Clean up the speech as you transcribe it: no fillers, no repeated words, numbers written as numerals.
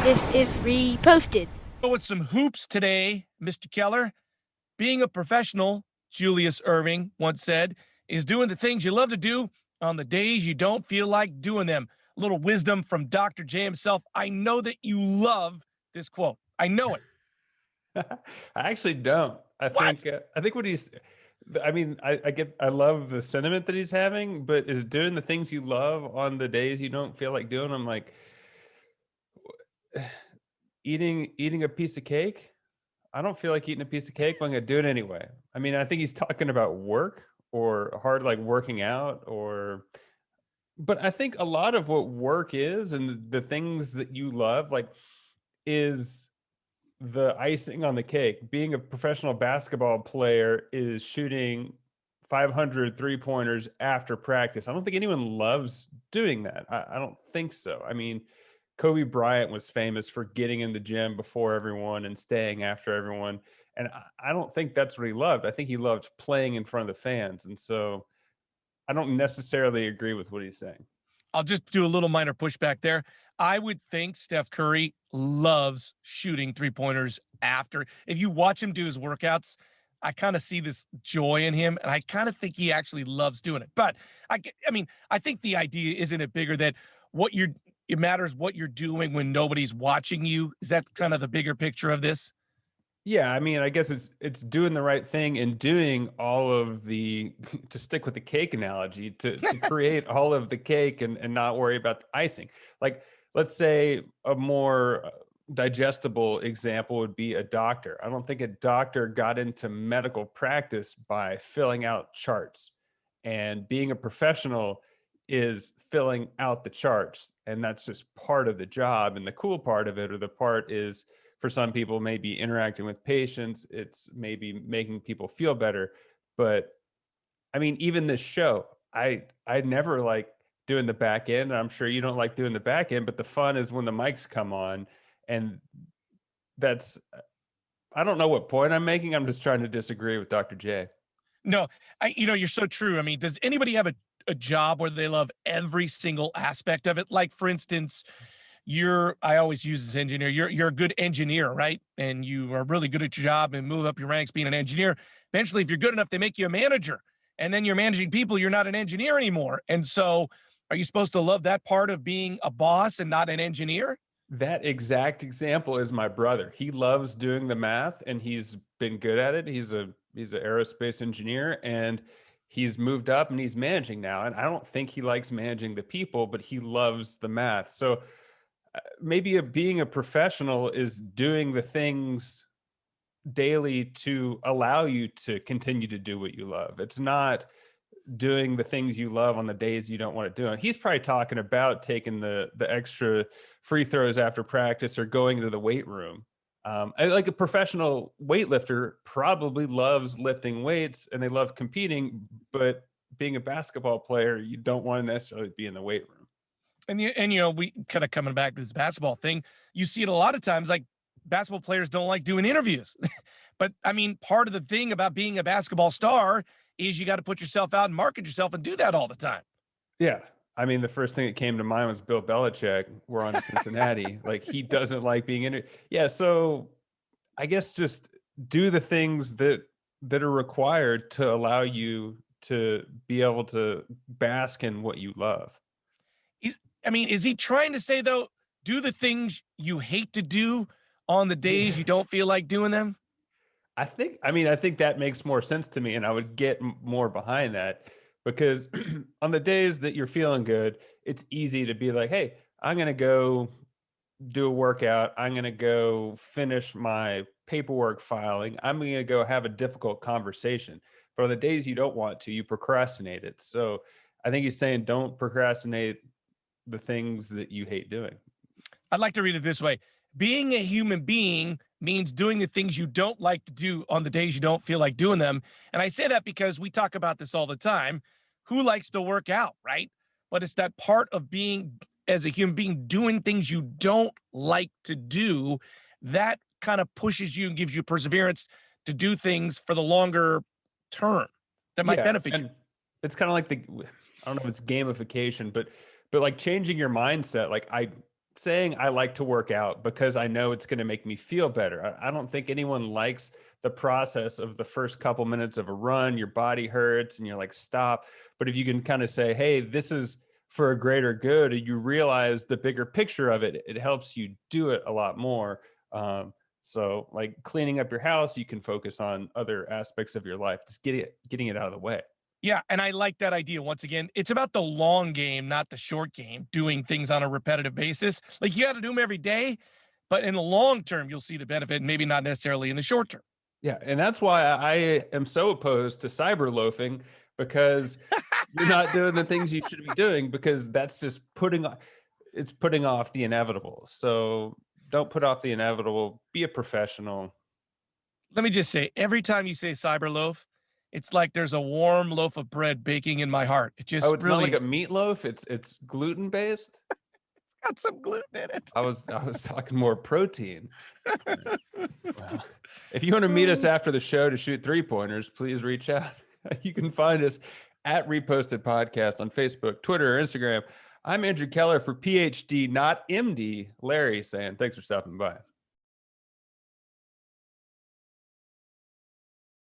This is reposted. With some hoops today, Mr. Keller. Being a professional, Julius Erving once said, is doing the things you love to do on the days you don't feel like doing them. A little wisdom from Dr. J himself. I know that you love this quote. I know it. I actually don't. What? I think what he's I mean, I love the sentiment that he's having, but is doing the things you love on the days you don't feel like doing them, like eating a piece of cake. I don't feel like eating a piece of cake, but I'm gonna do it anyway. I mean, I think he's talking about work or hard, like working out, or but I think a lot of what work is and the things that you love, like, is the icing on the cake. Being a professional basketball player is shooting 500 3-pointers after practice. I don't think anyone loves doing that. I don't think so. I mean, Kobe Bryant was famous for getting in the gym before everyone and staying after everyone. And I don't think that's what he loved. I think he loved playing in front of the fans. And so I don't necessarily agree with what he's saying. I'll just do a little minor pushback there. I would think Steph Curry loves shooting 3-pointers after. If you watch him do his workouts, I kind of see this joy in him, and I kind of think he actually loves doing it. But I mean, I think the idea isn't it bigger that it matters what you're doing when nobody's watching you. Is that kind of the bigger picture of this? Yeah, I mean, I guess it's doing the right thing and doing all of the to stick with the cake analogy, to create all of the cake and not worry about the icing. Like, let's say a more digestible example would be a doctor. I don't think a doctor got into medical practice by filling out charts. And being a professional is filling out the charts, and that's just part of the job. And the cool part of it, or the part is, for some people, maybe interacting with patients, it's maybe making people feel better. But I mean, even this show, I never like doing the back end. I'm sure you don't like doing the back end, but the fun is when the mics come on. And that's, I don't know what point I'm making. I'm just trying to disagree with Dr. J. No, you're so true. I mean, does anybody have a job where they love every single aspect of it? Like, for instance, I always use this engineer. You're a good engineer, right? And you are really good at your job and move up your ranks being an engineer. Eventually, if you're good enough, they make you a manager. And then you're managing people, you're not an engineer anymore. And so are you supposed to love that part of being a boss and not an engineer? That exact example is my brother. He loves doing the math and he's been good at it. He's an aerospace engineer, and he's moved up and he's managing now. And I don't think he likes managing the people, but he loves the math. So maybe being a professional is doing the things daily to allow you to continue to do what you love. It's not doing the things you love on the days you don't want to do it. He's probably talking about taking the extra free throws after practice or going to the weight room. Like a professional weightlifter probably loves lifting weights and they love competing, but being a basketball player, you don't want to necessarily be in the weight room. And we kind of coming back to this basketball thing. You see it a lot of times, like basketball players don't like doing interviews. But I mean, part of the thing about being a basketball star is you got to put yourself out and market yourself and do that all the time. Yeah. I mean, the first thing that came to mind was Bill Belichick. We're on to Cincinnati. Like, he doesn't like being in it. Yeah. So I guess just do the things that are required to allow you to be able to bask in what you love. Is he trying to say, though, do the things you hate to do on the days you don't feel like doing them? I think that makes more sense to me, and I would get more behind that, because on the days that you're feeling good, it's easy to be like, hey, I'm going to go do a workout. I'm going to go finish my paperwork filing. I'm going to go have a difficult conversation. But on the days you don't want to, you procrastinate it. So I think he's saying don't procrastinate the things that you hate doing. I'd like to read it this way. Being a human being means doing the things you don't like to do on the days you don't feel like doing them. And I say that because we talk about this all the time. Who likes to work out, right? But it's that part of being, as a human being, doing things you don't like to do that kind of pushes you and gives you perseverance to do things for the longer term that might Yeah, benefit you. and it's kind of like I don't know if it's gamification, but like changing your mindset. Like, saying I like to work out because I know it's going to make me feel better. I don't think anyone likes the process of the first couple minutes of a run. Your body hurts and you're like, stop. But if you can kind of say, hey, this is for a greater good, and you realize the bigger picture of it, it helps you do it a lot more. So like cleaning up your house, you can focus on other aspects of your life, just getting it out of the way. Yeah, and I like that idea. Once again, it's about the long game, not the short game, doing things on a repetitive basis. Like you got to do them every day, but in the long term, you'll see the benefit, maybe not necessarily in the short term. Yeah, and that's why I am so opposed to cyber loafing, because you're not doing the things you should be doing, because that's just putting off the inevitable. So don't put off the inevitable. Be a professional. Let me just say, every time you say cyberloaf, it's like there's a warm loaf of bread baking in my heart. It just Oh, it's really not like a meatloaf. It's gluten based. got some gluten in it. I was talking more protein. Well, if you want to meet us after the show to shoot 3-pointers, please reach out. You can find us at Reposted Podcast on Facebook, Twitter, or Instagram. I'm Andrew Keller for PhD, not MD. Larry saying thanks for stopping by.